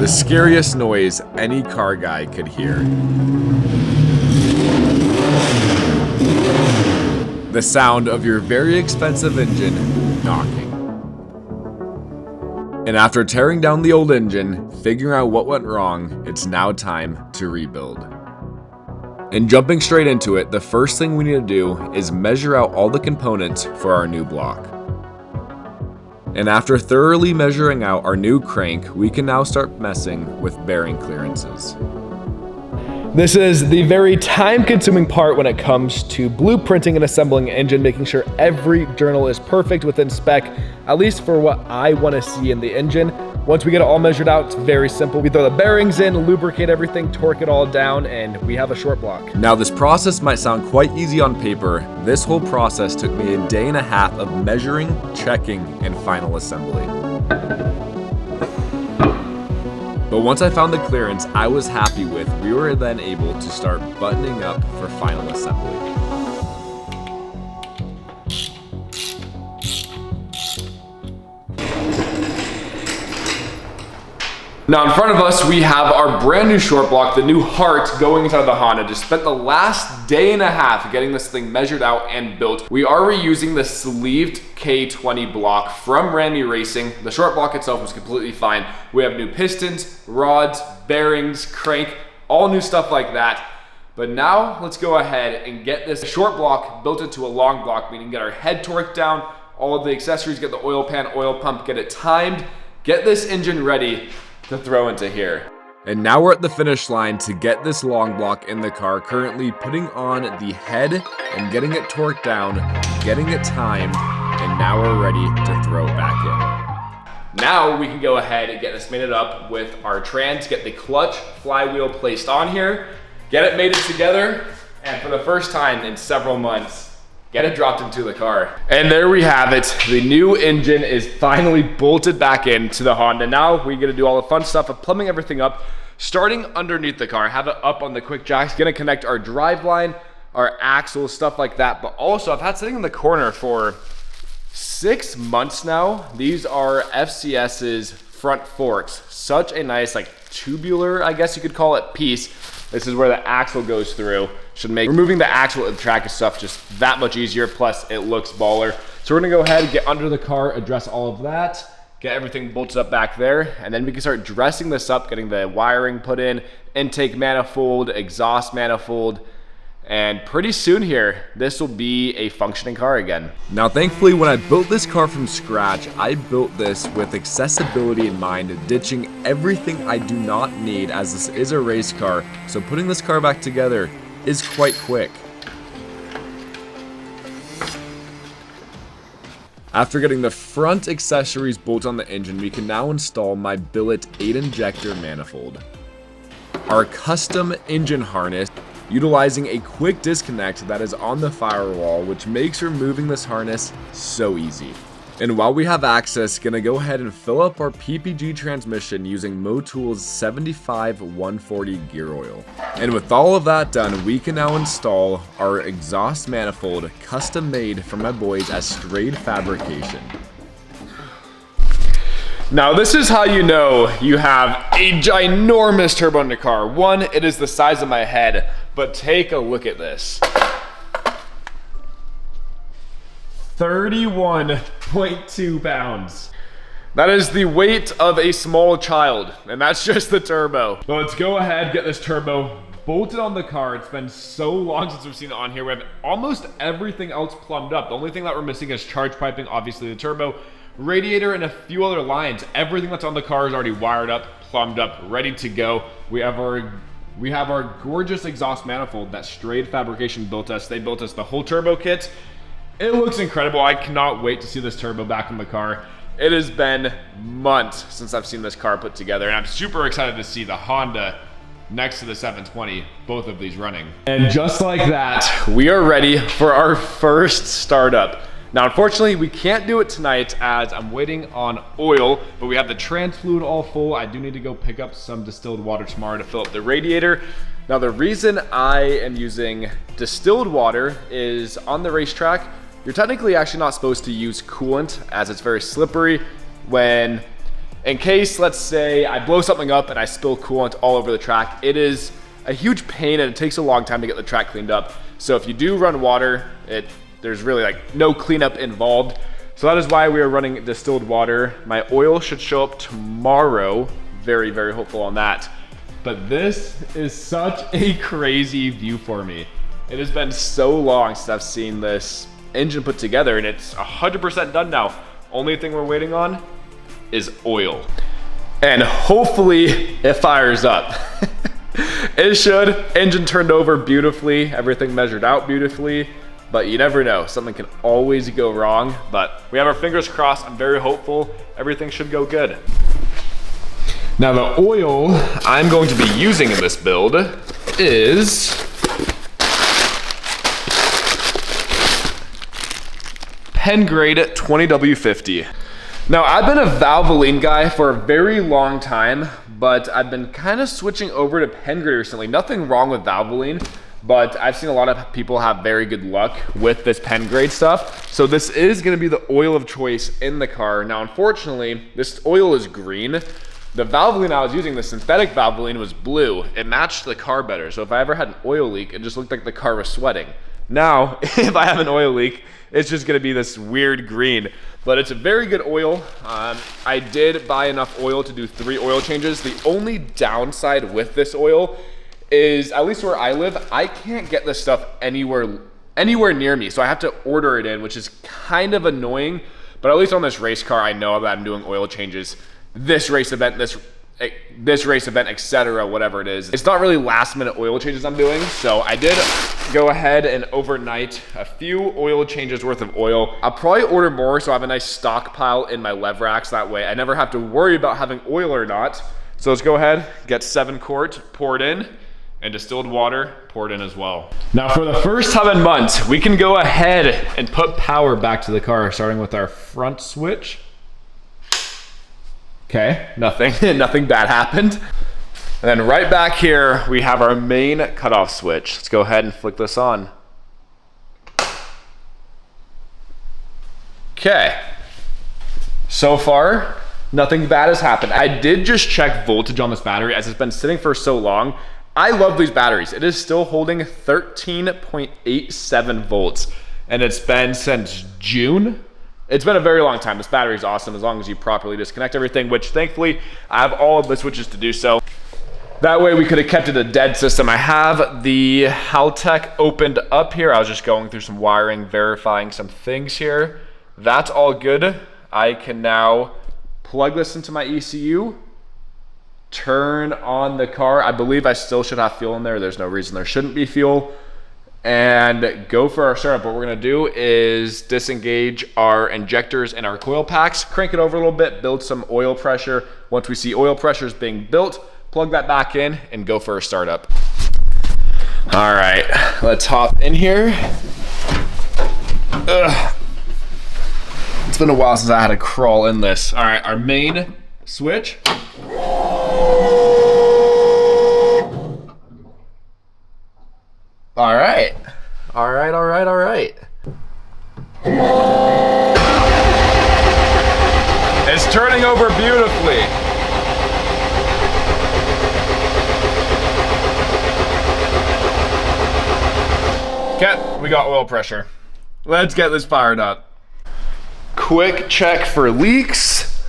The scariest noise any car guy could hear. The sound of your very expensive engine knocking. And after tearing down the old engine, figuring out what went wrong, it's now time to rebuild. And jumping straight into it, the first thing we need to do is measure out all the components for our new block. And after thoroughly measuring out our new crank, we can now start messing with bearing clearances. This is the very time-consuming part when it comes to blueprinting and assembling an engine, making sure every journal is perfect within spec, at least for what I want to see in the engine. Once we get it all measured out, it's very simple. We throw the bearings in, lubricate everything, torque it all down, and we have a short block. Now, this process might sound quite easy on paper. This whole process took me a day and a half of measuring, checking, and final assembly. But once I found the clearance I was happy with, we were then able to start buttoning up for final assembly. Now in front of us, we have our brand new short block, the new heart going inside the Honda. Just spent the last day and a half getting this thing measured out and built. We are reusing the sleeved K20 block from Remmy Racing. The short block itself was completely fine. We have new pistons, rods, bearings, crank, all new stuff like that. But now let's go ahead and get this short block built into a long block, meaning get our head torqued down, all of the accessories, get the oil pan, oil pump, get it timed, get this engine ready to throw into here. And now we're at the finish line to get this long block in the car, currently putting on the head and getting it torqued down, getting it timed, and now we're ready to throw it back in. Now we can go ahead and get this mated up with our trans, get the clutch flywheel placed on here, get it mated together, and for the first time in several months, get it dropped into the car. And there we have it. The new engine is finally bolted back into the Honda. Now we get to do all the fun stuff of plumbing everything up, starting underneath the car, have it up on the quick jacks, gonna connect our drive line, our axles, stuff like that. But also I've had sitting in the corner for 6 months now. These are FCS's front forks. Such a nice, like tubular, I guess you could call it, piece. This is where the axle goes through. Should make removing the axle and track and stuff just that much easier, plus it looks baller. So we're gonna go ahead and get under the car, address all of that, get everything bolted up back there, and then we can start dressing this up, getting the wiring put in, intake manifold, exhaust manifold, and pretty soon here, this will be a functioning car again. Now, thankfully, when I built this car from scratch, I built this with accessibility in mind, ditching everything I do not need, as this is a race car, so putting this car back together is quite quick. After getting the front accessories bolted on the engine, we can now install my billet 8-injector manifold. Our custom engine harness, utilizing a quick disconnect that is on the firewall, which makes removing this harness so easy. And while we have access, gonna go ahead and fill up our PPG transmission using Motool's 75-140 gear oil. And with all of that done, we can now install our exhaust manifold, custom made for my boys as Strayed Fabrication. Now this is how you know you have a ginormous turbo in the car. One, it is the size of my head, but take a look at this. 31.2 pounds. That is the weight of a small child, and that's just the turbo. So let's go ahead, get this turbo bolted on the car. It's been so long since we've seen it on here. We have almost everything else plumbed up. The only thing that we're missing is charge piping, obviously the turbo, radiator, and a few other lines. Everything that's on the car is already wired up, plumbed up, ready to go. We have our gorgeous exhaust manifold that Strayed Fabrication built us. They built us the whole turbo kit. It looks incredible. I cannot wait to see this turbo back in the car. It has been months since I've seen this car put together, and I'm super excited to see the Honda next to the 720, both of these running. And just like that, we are ready for our first startup. Now, unfortunately, we can't do it tonight as I'm waiting on oil, but we have the trans fluid all full. I do need to go pick up some distilled water tomorrow to fill up the radiator. Now, the reason I am using distilled water is on the racetrack, you're technically actually not supposed to use coolant as it's very slippery when in case, let's say, I blow something up and I spill coolant all over the track. It is a huge pain and it takes a long time to get the track cleaned up. So if you do run water, there's really like no cleanup involved. So that is why we are running distilled water. My oil should show up tomorrow. Very, very hopeful on that. But this is such a crazy view for me. It has been so long since I've seen this engine put together, and it's 100% done now. Only thing we're waiting on is oil. And hopefully it fires up. It should. Engine turned over beautifully. Everything measured out beautifully. But you never know. Something can always go wrong. But we have our fingers crossed. I'm very hopeful. Everything should go good. Now the oil I'm going to be using in this build is Pen Grade 20W50. Now I've been a Valvoline guy for a very long time, but I've been kind of switching over to Pen Grade recently. Nothing wrong with Valvoline, but I've seen a lot of people have very good luck with this Pen Grade stuff. So this is gonna be the oil of choice in the car. Now unfortunately, this oil is green. The Valvoline I was using, the synthetic Valvoline, was blue. It matched the car better. So if I ever had an oil leak, it just looked like the car was sweating. Now, if I have an oil leak, it's just gonna be this weird green. But it's a very good oil. I did buy enough oil to do 3 oil changes. The only downside with this oil is, at least where I live, I can't get this stuff anywhere near me. So I have to order it in, which is kind of annoying. But at least on this race car, I know that I'm doing oil changes this race event, this race event, etc., whatever it is. It's not really last minute oil changes I'm doing. So I did go ahead and overnight a few oil changes worth of oil. I'll probably order more so I have a nice stockpile in my lev racks. That way I never have to worry about having oil or not. So let's go ahead, get 7 quart poured in, and distilled water poured in as well. Now for the first time in months, we can go ahead and put power back to the car, starting with our front switch. Okay, nothing bad happened. And then right back here, we have our main cutoff switch. Let's go ahead and flick this on. Okay, so far, nothing bad has happened. I did just check voltage on this battery as it's been sitting for so long. I love these batteries. It is still holding 13.87 volts, and it's been since June. It's been a very long time. This battery is awesome as long as you properly disconnect everything, which thankfully I have all of the switches to do so. That way we could have kept it a dead system. I have the Haltech opened up here. I was just going through some wiring, verifying some things here. That's all good. I can now plug this into my ECU, turn on the car. I believe I still should have fuel in there. There's no reason there shouldn't be fuel. And go for our startup. What we're gonna do is disengage our injectors and our coil packs, crank it over a little bit, build some oil pressure. Once we see oil pressure is being built, plug that back in and go for a startup. All right, let's hop in here. Ugh. It's been a while since I had to crawl in this. All right, our main switch. All right. It's turning over beautifully. Okay, we got oil pressure. Let's get this fired up. Quick check for leaks.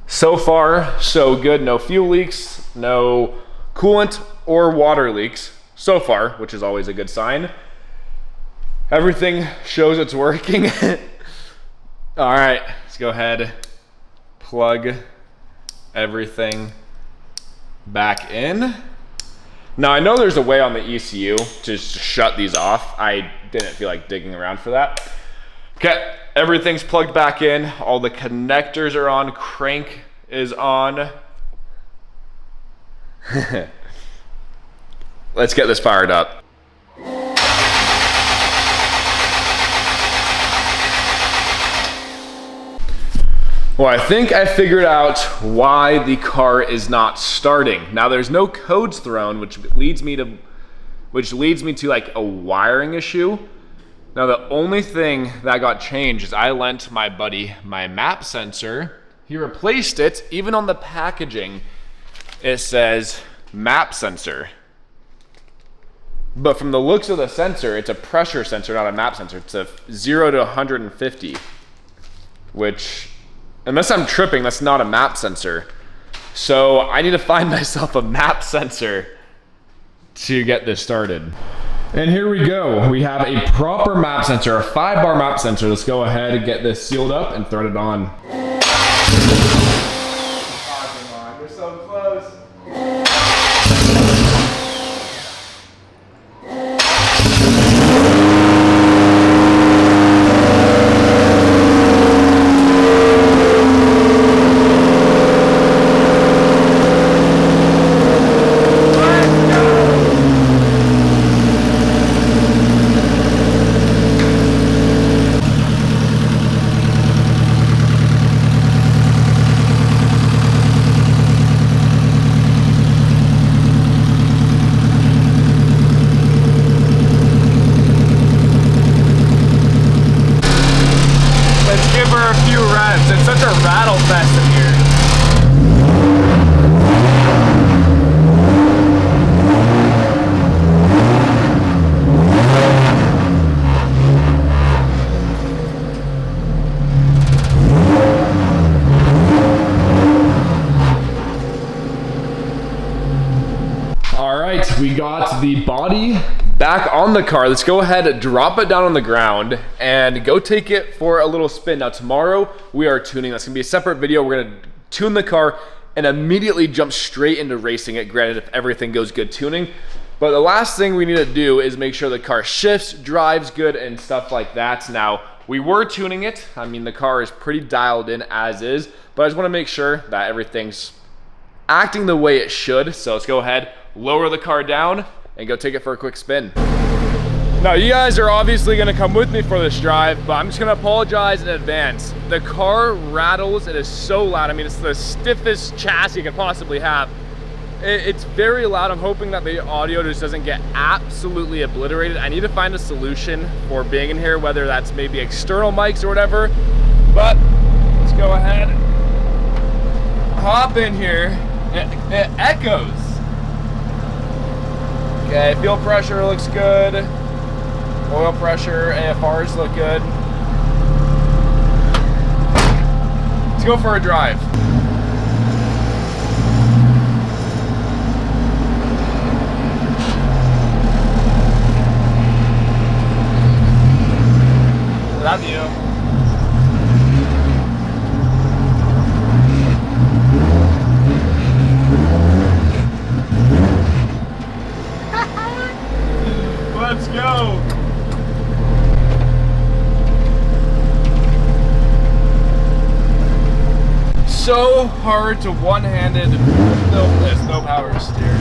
So far, so good. No fuel leaks, no coolant or water leaks. So far, which is always a good sign. Everything shows it's working. All right, let's go ahead, plug everything back in. Now I know there's a way on the ECU to just shut these off. I didn't feel like digging around for that. Okay, everything's plugged back in. All the connectors are on, crank is on. Let's get this fired up. Well, I think I figured out why the car is not starting. Now there's no codes thrown, which leads me to like a wiring issue. Now the only thing that got changed is I lent my buddy my map sensor, he replaced it. Even on the packaging, it says map sensor. But from the looks of the sensor, it's a pressure sensor, not a map sensor. It's a 0 to 150, which, unless I'm tripping, that's not a map sensor. So I need to find myself a map sensor to get this started. And here we go. We have a proper map sensor, a 5-bar map sensor. Let's go ahead and get this sealed up and thread it on. Oh, come on, we're so close. It's such a rattle fest in here. All right, we got the body back on the car. Let's go ahead, drop it down on the ground and go take it for a little spin. Now tomorrow we are tuning. That's gonna be a separate video. We're gonna tune the car and immediately jump straight into racing it, granted if everything goes good tuning. But the last thing we need to do is make sure the car shifts, drives good, and stuff like that. Now, we were tuning it. I mean, the car is pretty dialed in as is, but I just wanna make sure that everything's acting the way it should. So let's go ahead, lower the car down, and go take it for a quick spin. Now, you guys are obviously gonna come with me for this drive, but I'm just gonna apologize in advance. The car rattles, it is so loud. I mean, it's the stiffest chassis you can possibly have. It's very loud. I'm hoping that the audio just doesn't get absolutely obliterated. I need to find a solution for being in here, whether that's maybe external mics or whatever, but let's go ahead, hop in here. It echoes. Okay, fuel pressure looks good. Oil pressure, AFRs look good. Let's go for a drive. Love you. Let's go. So hard to one-handed, there's no power steer.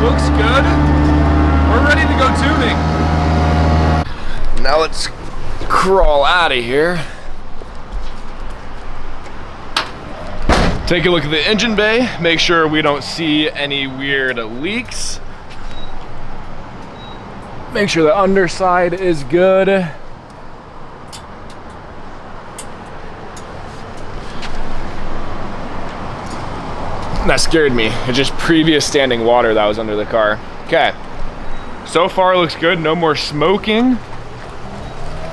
Looks good. We're ready to go tuning. Now let's crawl out of here. Take a look at the engine bay. Make sure we don't see any weird leaks. Make sure the underside is good. That scared me. It's just previous standing water that was under the car. Okay. So far looks good. No more smoking.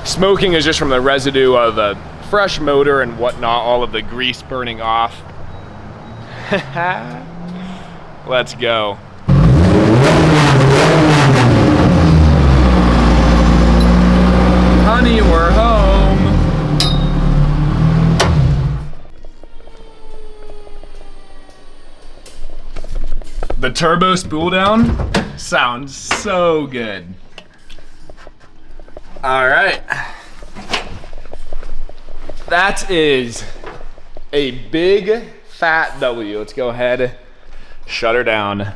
Smoking is just from the residue of a fresh motor and whatnot, all of the grease burning off. Let's go. Honey, we're home. The turbo spool down sounds so good. All right. That is a big fat W. Let's go ahead, shut her down.